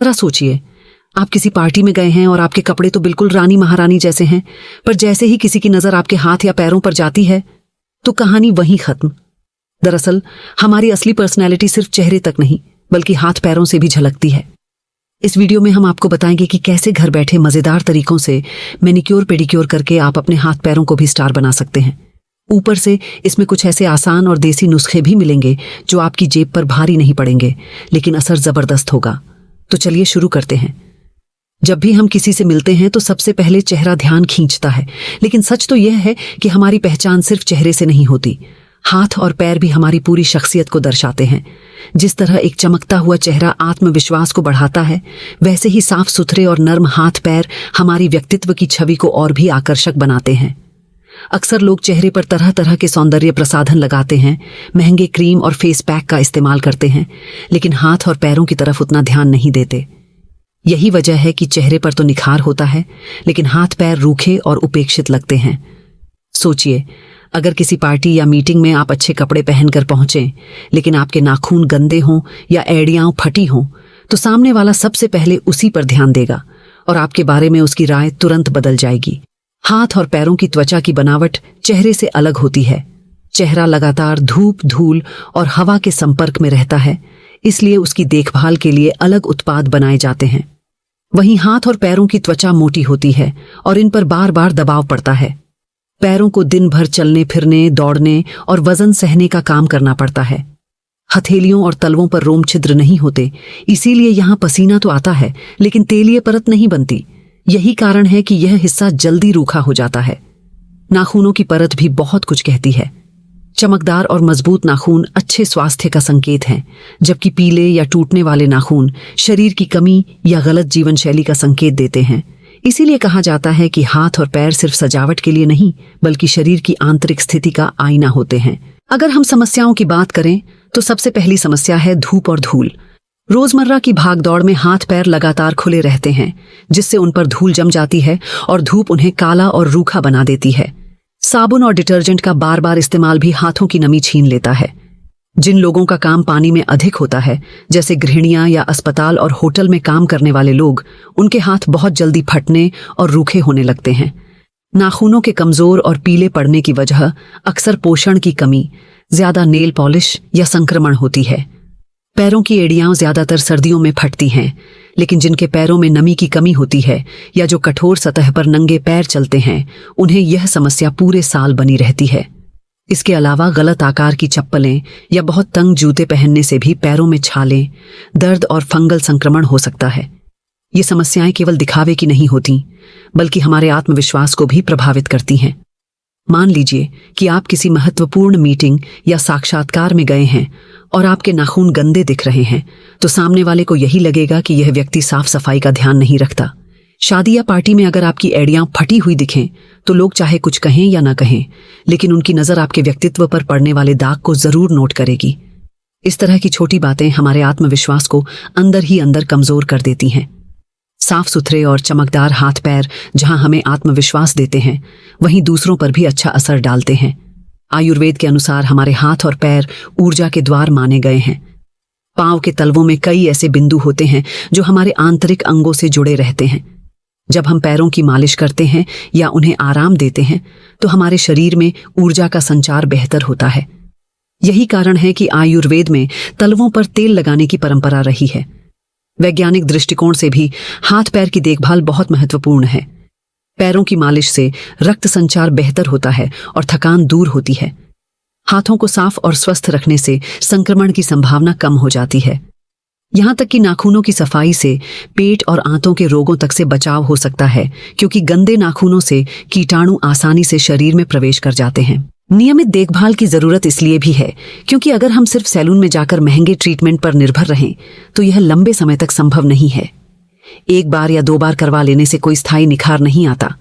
जरा सोचिए, आप किसी पार्टी में गए हैं और आपके कपड़े तो बिल्कुल रानी महारानी जैसे हैं, पर जैसे ही किसी की नजर आपके हाथ या पैरों पर जाती है तो कहानी वहीं खत्म। दरअसल हमारी असली पर्सनैलिटी सिर्फ चेहरे तक नहीं बल्कि हाथ पैरों से भी झलकती है। इस वीडियो में हम आपको बताएंगे कि कैसे घर बैठे मजेदार तरीकों से मैनिक्योर पेडिक्योर करके आप अपने हाथ पैरों को भी स्टार बना सकते हैं। ऊपर से इसमें कुछ ऐसे आसान और देसी नुस्खे भी मिलेंगे जो आपकी जेब पर भारी नहीं पड़ेंगे, लेकिन असर जबरदस्त होगा। तो चलिए शुरू करते हैं। जब भी हम किसी से मिलते हैं तो सबसे पहले चेहरा ध्यान खींचता है, लेकिन सच तो यह है कि हमारी पहचान सिर्फ चेहरे से नहीं होती। हाथ और पैर भी हमारी पूरी शख्सियत को दर्शाते हैं। जिस तरह एक चमकता हुआ चेहरा आत्मविश्वास को बढ़ाता है, वैसे ही साफ सुथरे और नर्म हाथ पैर हमारी व्यक्तित्व की छवि को और भी आकर्षक बनाते हैं। अक्सर लोग चेहरे पर तरह तरह के सौंदर्य प्रसाधन लगाते हैं, महंगे क्रीम और फेस पैक का इस्तेमाल करते हैं, लेकिन हाथ और पैरों की तरफ उतना ध्यान नहीं देते। यही वजह है कि चेहरे पर तो निखार होता है, लेकिन हाथ पैर रूखे और उपेक्षित लगते हैं। सोचिए, अगर किसी पार्टी या मीटिंग में आप अच्छे कपड़े पहनकर पहुंचें, लेकिन आपके नाखून गंदे हों या एड़ियां फटी हों, तो सामने वाला सबसे पहले उसी पर ध्यान देगा और आपके बारे में उसकी राय तुरंत बदल जाएगी। हाथ और पैरों की त्वचा की बनावट चेहरे से अलग होती है। चेहरा लगातार धूप, धूल और हवा के संपर्क में रहता है, इसलिए उसकी देखभाल के लिए अलग उत्पाद बनाए जाते हैं। वहीं हाथ और पैरों की त्वचा मोटी होती है और इन पर बार बार दबाव पड़ता है। पैरों को दिन भर चलने फिरने, दौड़ने और वजन सहने का काम करना पड़ता है। हथेलियों और तलवों पर रोम छिद्र नहीं होते, इसीलिए यहाँ पसीना तो आता है लेकिन तेलीय परत नहीं बनती। यही कारण है कि यह हिस्सा जल्दी रूखा हो जाता है। नाखूनों की परत भी बहुत कुछ कहती है। चमकदार और मजबूत नाखून अच्छे स्वास्थ्य का संकेत हैं, जबकि पीले या टूटने वाले नाखून शरीर की कमी या गलत जीवन शैली का संकेत देते हैं। इसीलिए कहा जाता है कि हाथ और पैर सिर्फ सजावट के लिए नहीं बल्कि शरीर की आंतरिक स्थिति का आईना होते हैं। अगर हम समस्याओं की बात करें तो सबसे पहली समस्या है धूप और धूल। रोजमर्रा की भागदौड़ में हाथ पैर लगातार खुले रहते हैं, जिससे उन पर धूल जम जाती है और धूप उन्हें काला और रूखा बना देती है। साबुन और डिटर्जेंट का बार बार इस्तेमाल भी हाथों की नमी छीन लेता है। जिन लोगों का काम पानी में अधिक होता है, जैसे गृहिणियां या अस्पताल और होटल में काम करने वाले लोग, उनके हाथ बहुत जल्दी फटने और रूखे होने लगते हैं। नाखूनों के कमजोर और पीले पड़ने की वजह अक्सर पोषण की कमी, ज्यादा नेल पॉलिश या संक्रमण होती है। पैरों की एड़ियां ज्यादातर सर्दियों में फटती हैं, लेकिन जिनके पैरों में नमी की कमी होती है या जो कठोर सतह पर नंगे पैर चलते हैं, उन्हें यह समस्या पूरे साल बनी रहती है। इसके अलावा गलत आकार की चप्पलें या बहुत तंग जूते पहनने से भी पैरों में छाले, दर्द और फंगल संक्रमण हो सकता है। ये समस्याएं केवल दिखावे की नहीं होती, बल्कि हमारे आत्मविश्वास को भी प्रभावित करती हैं। मान लीजिए कि आप किसी महत्वपूर्ण मीटिंग या साक्षात्कार में गए हैं और आपके नाखून गंदे दिख रहे हैं, तो सामने वाले को यही लगेगा कि यह व्यक्ति साफ सफाई का ध्यान नहीं रखता। शादी या पार्टी में अगर आपकी एड़ियां फटी हुई दिखें तो लोग चाहे कुछ कहें या ना कहें, लेकिन उनकी नजर आपके व्यक्तित्व पर पड़ने वाले दाग को जरूर नोट करेगी। इस तरह की छोटी बातें हमारे आत्मविश्वास को अंदर ही अंदर कमजोर कर देती हैं। साफ सुथरे और चमकदार हाथ पैर जहां हमें आत्मविश्वास देते हैं, वहीं दूसरों पर भी अच्छा असर डालते हैं। आयुर्वेद के अनुसार हमारे हाथ और पैर ऊर्जा के द्वार माने गए हैं। पांव के तलवों में कई ऐसे बिंदु होते हैं जो हमारे आंतरिक अंगों से जुड़े रहते हैं। जब हम पैरों की मालिश करते हैं या उन्हें आराम देते हैं, तो हमारे शरीर में ऊर्जा का संचार बेहतर होता है। यही कारण है कि आयुर्वेद में तलवों पर तेल लगाने की परंपरा रही है। वैज्ञानिक दृष्टिकोण से भी हाथ पैर की देखभाल बहुत महत्वपूर्ण है। पैरों की मालिश से रक्त संचार बेहतर होता है और थकान दूर होती है। हाथों को साफ और स्वस्थ रखने से संक्रमण की संभावना कम हो जाती है। यहाँ तक कि नाखूनों की सफाई से पेट और आंतों के रोगों तक से बचाव हो सकता है, क्योंकि गंदे नाखूनों से कीटाणु आसानी से शरीर में प्रवेश कर जाते हैं। नियमित देखभाल की जरूरत इसलिए भी है क्योंकि अगर हम सिर्फ सैलून में जाकर महंगे ट्रीटमेंट पर निर्भर रहें तो यह लंबे समय तक संभव नहीं है। एक बार या 2 बार करवा लेने से कोई स्थायी निखार नहीं आता।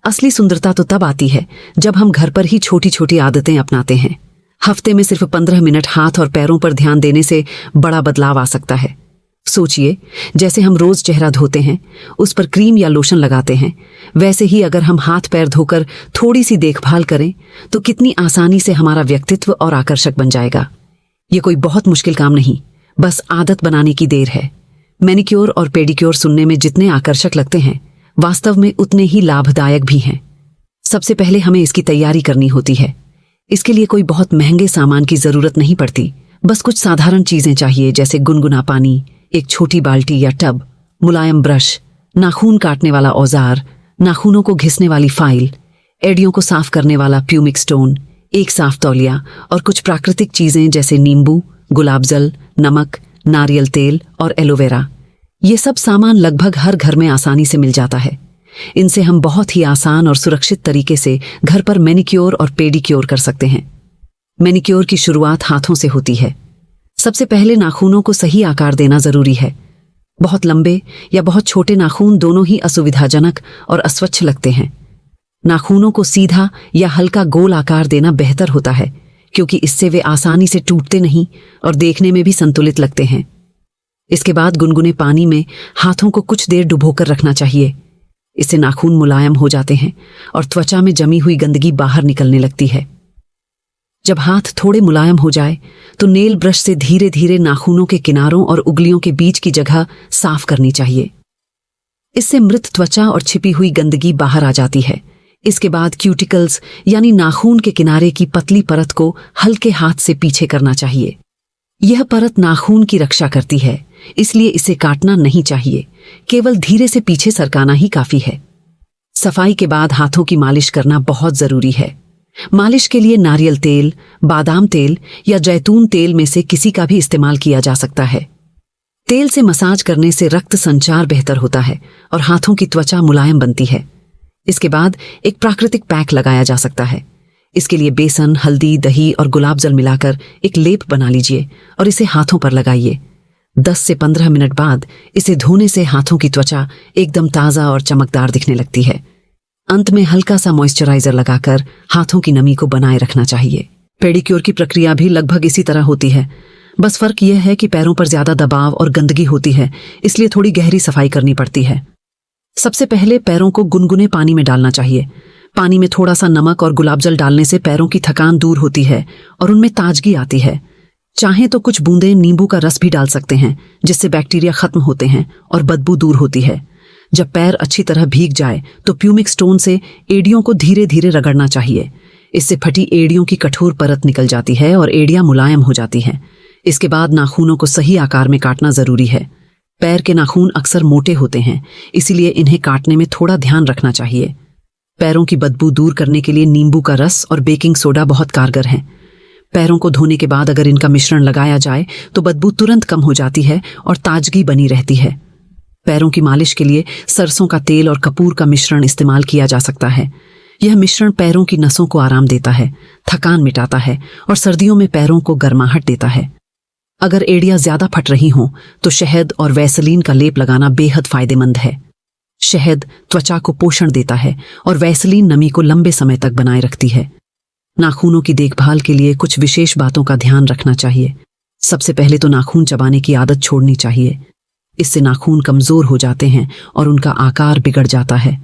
असली सुंदरता तो तब आती है जब हम घर पर ही छोटी छोटी आदतें अपनाते हैं। हफ्ते में सिर्फ 15 मिनट हाथ और पैरों पर ध्यान देने से बड़ा बदलाव आ सकता है। सोचिए, जैसे हम रोज चेहरा धोते हैं, उस पर क्रीम या लोशन लगाते हैं, वैसे ही अगर हम हाथ पैर धोकर थोड़ी सी देखभाल करें तो कितनी आसानी से हमारा व्यक्तित्व और आकर्षक बन जाएगा। ये कोई बहुत मुश्किल काम नहीं, बस आदत बनाने की देर है। मैनिक्योर और पेडिक्योर सुनने में जितने आकर्षक लगते हैं, वास्तव में उतने ही लाभदायक भी हैं। सबसे पहले हमें इसकी तैयारी करनी होती है। इसके लिए कोई बहुत महंगे सामान की जरूरत नहीं पड़ती। बस कुछ साधारण चीजें चाहिए, जैसे गुनगुना पानी, एक छोटी बाल्टी या टब, मुलायम ब्रश, नाखून काटने वाला औजार, नाखूनों को घिसने वाली फाइल, एड़ियों को साफ करने वाला प्यूमिक स्टोन, एक साफ तौलिया और कुछ प्राकृतिक चीजें जैसे नींबू, गुलाब जल, नमक, नारियल तेल और एलोवेरा। ये सब सामान लगभग हर घर में आसानी से मिल जाता है। इनसे हम बहुत ही आसान और सुरक्षित तरीके से घर पर मैनिक्योर और पेडिक्योर कर सकते हैं। मैनिक्योर की शुरुआत हाथों से होती है। सबसे पहले नाखूनों को सही आकार देना जरूरी है। बहुत लंबे या बहुत छोटे नाखून दोनों ही असुविधाजनक और अस्वच्छ लगते हैं। नाखूनों को सीधा या हल्का गोल आकार देना बेहतर होता है, क्योंकि इससे वे आसानी से टूटते नहीं और देखने में भी संतुलित लगते हैं। इसके बाद गुनगुने पानी में हाथों को कुछ देर डुबोकर रखना चाहिए। इससे नाखून मुलायम हो जाते हैं और त्वचा में जमी हुई गंदगी बाहर निकलने लगती है। जब हाथ थोड़े मुलायम हो जाए तो नेल ब्रश से धीरे धीरे नाखूनों के किनारों और उंगलियों के बीच की जगह साफ करनी चाहिए। इससे मृत त्वचा और छिपी हुई गंदगी बाहर आ जाती है। इसके बाद क्यूटिकल्स यानी नाखून के किनारे की पतली परत को हल्के हाथ से पीछे करना चाहिए। यह परत नाखून की रक्षा करती है, इसलिए इसे काटना नहीं चाहिए, केवल धीरे से पीछे सरकाना ही काफी है। सफाई के बाद हाथों की मालिश करना बहुत जरूरी है। मालिश के लिए नारियल तेल, बादाम तेल या जैतून तेल में से किसी का भी इस्तेमाल किया जा सकता है। तेल से मसाज करने से रक्त संचार बेहतर होता है और हाथों की त्वचा मुलायम बनती है। इसके बाद एक प्राकृतिक पैक लगाया जा सकता है। इसके लिए बेसन, हल्दी, दही और गुलाब जल मिलाकर एक लेप बना लीजिए और इसे हाथों पर लगाइए। 10 से 15 मिनट बाद इसे धोने से हाथों की त्वचा एकदम ताज़ा और चमकदार दिखने लगती है। अंत में हल्का सा मॉइस्चराइजर लगाकर हाथों की नमी को बनाए रखना चाहिए। पेडिक्योर की प्रक्रिया भी लगभग इसी तरह होती है। बस फर्क यह है कि पैरों पर ज्यादा दबाव और गंदगी होती है, इसलिए थोड़ी गहरी सफाई करनी पड़ती है। सबसे पहले पैरों को गुनगुने पानी में डालना चाहिए। पानी में थोड़ा सा नमक और गुलाब जल डालने से पैरों की थकान दूर होती है और उनमें ताजगी आती है। चाहे तो कुछ बूंदें नींबू का रस भी डाल सकते हैं, जिससे बैक्टीरिया खत्म होते हैं और बदबू दूर होती है। जब पैर अच्छी तरह भीग जाए तो प्यूमिक स्टोन से एड़ियों को धीरे धीरे रगड़ना चाहिए। इससे फटी एड़ियों की कठोर परत निकल जाती है और एड़ियां मुलायम हो जाती हैं। इसके बाद नाखूनों को सही आकार में काटना जरूरी है। पैर के नाखून अक्सर मोटे होते हैं, इसीलिए इन्हें काटने में थोड़ा ध्यान रखना चाहिए। पैरों की बदबू दूर करने के लिए नींबू का रस और बेकिंग सोडा बहुत कारगर हैं। पैरों को धोने के बाद अगर इनका मिश्रण लगाया जाए तो बदबू तुरंत कम हो जाती है और ताजगी बनी रहती है। पैरों की मालिश के लिए सरसों का तेल और कपूर का मिश्रण इस्तेमाल किया जा सकता है। यह मिश्रण पैरों की नसों को आराम देता है, थकान मिटाता है और सर्दियों में पैरों को गर्माहट देता है। अगर एड़ियां ज्यादा फट रही हों तो शहद और वैसलीन का लेप लगाना बेहद फायदेमंद है। शहद त्वचा को पोषण देता है और वैसलीन नमी को लंबे समय तक बनाए रखती है। नाखूनों की देखभाल के लिए कुछ विशेष बातों का ध्यान रखना चाहिए। सबसे पहले तो नाखून चबाने की आदत छोड़नी चाहिए। इससे नाखून कमजोर हो जाते हैं और उनका आकार बिगड़ जाता है।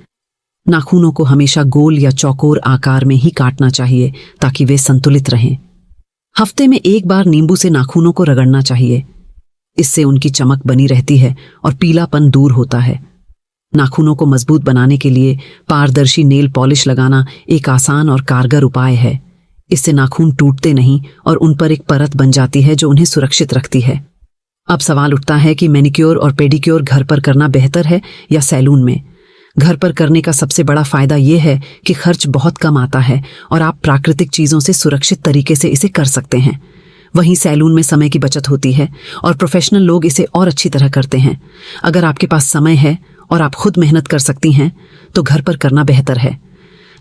नाखूनों को हमेशा गोल या चौकोर आकार में ही काटना चाहिए ताकि वे संतुलित रहें। हफ्ते में एक बार नींबू से नाखूनों को रगड़ना चाहिए। इससे उनकी चमक बनी रहती है और पीलापन दूर होता है। नाखूनों को मजबूत बनाने के लिए पारदर्शी नेल पॉलिश लगाना एक आसान और कारगर उपाय है। इससे नाखून टूटते नहीं और उन पर एक परत बन जाती है जो उन्हें सुरक्षित रखती है। अब सवाल उठता है कि मैनिक्योर और पेडिक्योर घर पर करना बेहतर है या सैलून में। घर पर करने का सबसे बड़ा फायदा यह है कि खर्च बहुत कम आता है और आप प्राकृतिक चीजों से सुरक्षित तरीके से इसे कर सकते हैं। वहीं सैलून में समय की बचत होती है और प्रोफेशनल लोग इसे और अच्छी तरह करते हैं। अगर आपके पास समय है और आप खुद मेहनत कर सकती हैं तो घर पर करना बेहतर है।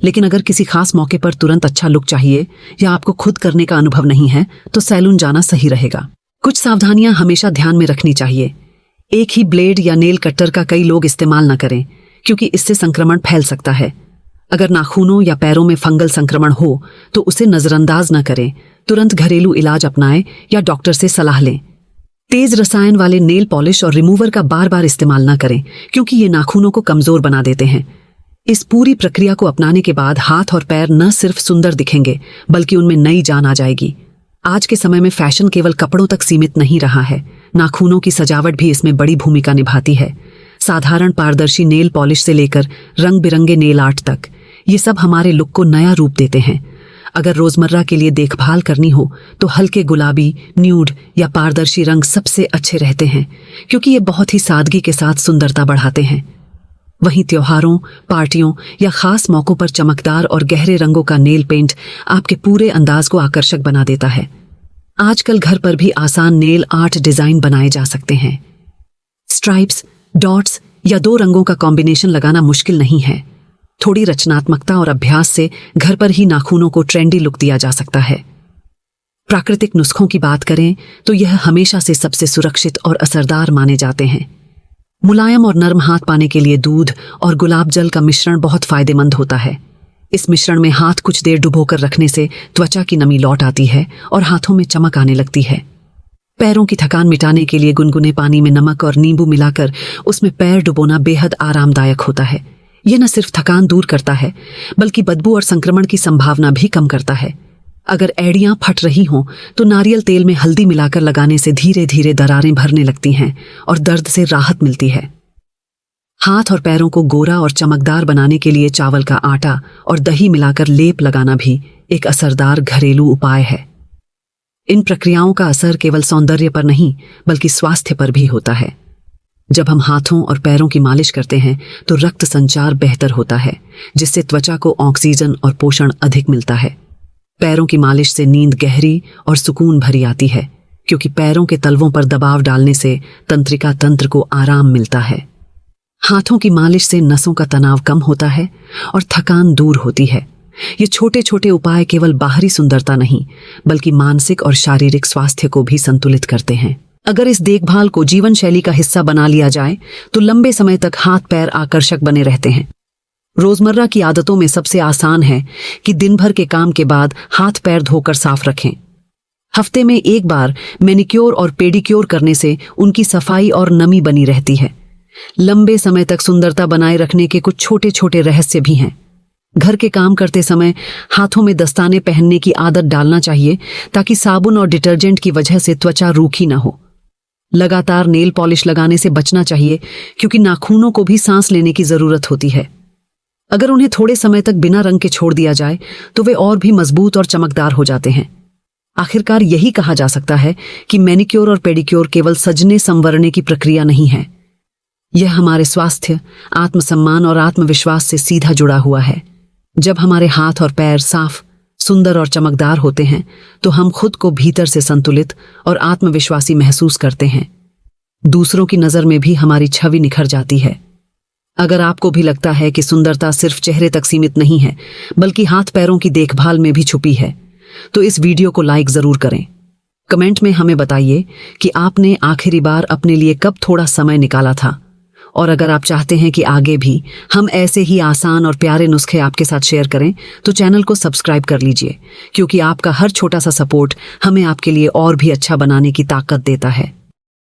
लेकिन अगर किसी खास मौके पर तुरंत अच्छा लुक चाहिए या आपको खुद करने का अनुभव नहीं है तो सैलून जाना सही रहेगा। कुछ सावधानियां हमेशा ध्यान में रखनी चाहिए। एक ही ब्लेड या नेल कटर का कई लोग इस्तेमाल न करें, क्योंकि इससे संक्रमण फैल सकता है। अगर नाखूनों या पैरों में फंगल संक्रमण हो तो उसे नजरअंदाज न करें। तुरंत घरेलू इलाज अपनाएं या डॉक्टर से सलाह लें। तेज रसायन वाले नेल पॉलिश और रिमूवर का बार बार इस्तेमाल न करें, क्योंकि ये नाखूनों को कमजोर बना देते हैं। इस पूरी प्रक्रिया को अपनाने के बाद हाथ और पैर न सिर्फ सुंदर दिखेंगे बल्कि उनमें नई जान आ जाएगी। आज के समय में फैशन केवल कपड़ों तक सीमित नहीं रहा है। नाखूनों की सजावट भी इसमें बड़ी भूमिका निभाती है। साधारण पारदर्शी नेल पॉलिश से लेकर रंग बिरंगे नेल आर्ट तक, ये सब हमारे लुक को नया रूप देते हैं। अगर रोजमर्रा के लिए देखभाल करनी हो तो हल्के गुलाबी, न्यूड या पारदर्शी रंग सबसे अच्छे रहते हैं, क्योंकि ये बहुत ही सादगी के साथ सुंदरता बढ़ाते हैं। वहीं त्योहारों, पार्टियों या खास मौकों पर चमकदार और गहरे रंगों का नेल पेंट आपके पूरे अंदाज को आकर्षक बना देता है। आजकल घर पर भी आसान नेल आर्ट डिजाइन बनाए जा सकते हैं। स्ट्राइप्स, डॉट्स या 2 रंगों का कॉम्बिनेशन लगाना मुश्किल नहीं है। थोड़ी रचनात्मकता और अभ्यास से घर पर ही नाखूनों को ट्रेंडी लुक दिया जा सकता है। प्राकृतिक नुस्खों की बात करें तो यह हमेशा से सबसे सुरक्षित और असरदार माने जाते हैं। मुलायम और नरम हाथ पाने के लिए दूध और गुलाब जल का मिश्रण बहुत फायदेमंद होता है। इस मिश्रण में हाथ कुछ देर डुबोकर रखने से त्वचा की नमी लौट आती है और हाथों में चमक आने लगती है। पैरों की थकान मिटाने के लिए गुनगुने पानी में नमक और नींबू मिलाकर उसमें पैर डुबोना बेहद आरामदायक होता है। यह न सिर्फ थकान दूर करता है, बल्कि बदबू और संक्रमण की संभावना भी कम करता है। अगर एड़ियां फट रही हों तो नारियल तेल में हल्दी मिलाकर लगाने से धीरे धीरे दरारें भरने लगती हैं और दर्द से राहत मिलती है। हाथ और पैरों को गोरा और चमकदार बनाने के लिए चावल का आटा और दही मिलाकर लेप लगाना भी एक असरदार घरेलू उपाय है। इन प्रक्रियाओं का असर केवल सौंदर्य पर नहीं, बल्कि स्वास्थ्य पर भी होता है। जब हम हाथों और पैरों की मालिश करते हैं तो रक्त संचार बेहतर होता है, जिससे त्वचा को ऑक्सीजन और पोषण अधिक मिलता है। पैरों की मालिश से नींद गहरी और सुकून भरी आती है, क्योंकि पैरों के तलवों पर दबाव डालने से तंत्रिका तंत्र को आराम मिलता है। हाथों की मालिश से नसों का तनाव कम होता है और थकान दूर होती है। ये छोटे छोटे उपाय केवल बाहरी सुंदरता नहीं, बल्कि मानसिक और शारीरिक स्वास्थ्य को भी संतुलित करते हैं। अगर इस देखभाल को जीवन शैली का हिस्सा बना लिया जाए तो लंबे समय तक हाथ पैर आकर्षक बने रहते हैं। रोजमर्रा की आदतों में सबसे आसान है कि दिन भर के काम के बाद हाथ पैर धोकर साफ रखें। हफ्ते में एक बार मैनिक्योर और पेडिक्योर करने से उनकी सफाई और नमी बनी रहती है। लंबे समय तक सुंदरता बनाए रखने के कुछ छोटे छोटे रहस्य भी हैं। घर के काम करते समय हाथों में दस्ताने पहनने की आदत डालना चाहिए, ताकि साबुन और डिटर्जेंट की वजह से त्वचा रूखी न हो। लगातार नेल पॉलिश लगाने से बचना चाहिए, क्योंकि नाखूनों को भी सांस लेने की जरूरत होती है। अगर उन्हें थोड़े समय तक बिना रंग के छोड़ दिया जाए तो वे और भी मजबूत और चमकदार हो जाते हैं। आखिरकार यही कहा जा सकता है कि मैनिक्योर और पेडिक्योर केवल सजने संवरने की प्रक्रिया नहीं है। यह हमारे स्वास्थ्य, आत्मसम्मान और आत्मविश्वास से सीधा जुड़ा हुआ है। जब हमारे हाथ और पैर साफ, सुंदर और चमकदार होते हैं तो हम खुद को भीतर से संतुलित और आत्मविश्वासी महसूस करते हैं। दूसरों की नजर में भी हमारी छवि निखर जाती है। अगर आपको भी लगता है कि सुंदरता सिर्फ चेहरे तक सीमित नहीं है, बल्कि हाथ पैरों की देखभाल में भी छुपी है, तो इस वीडियो को लाइक जरूर करें। कमेंट में हमें बताइए कि आपने आखिरी बार अपने लिए कब थोड़ा समय निकाला था। और अगर आप चाहते हैं कि आगे भी हम ऐसे ही आसान और प्यारे नुस्खे आपके साथ शेयर करें, तो चैनल को सब्सक्राइब कर लीजिए, क्योंकि आपका हर छोटा सा सपोर्ट हमें आपके लिए और भी अच्छा बनाने की ताकत देता है।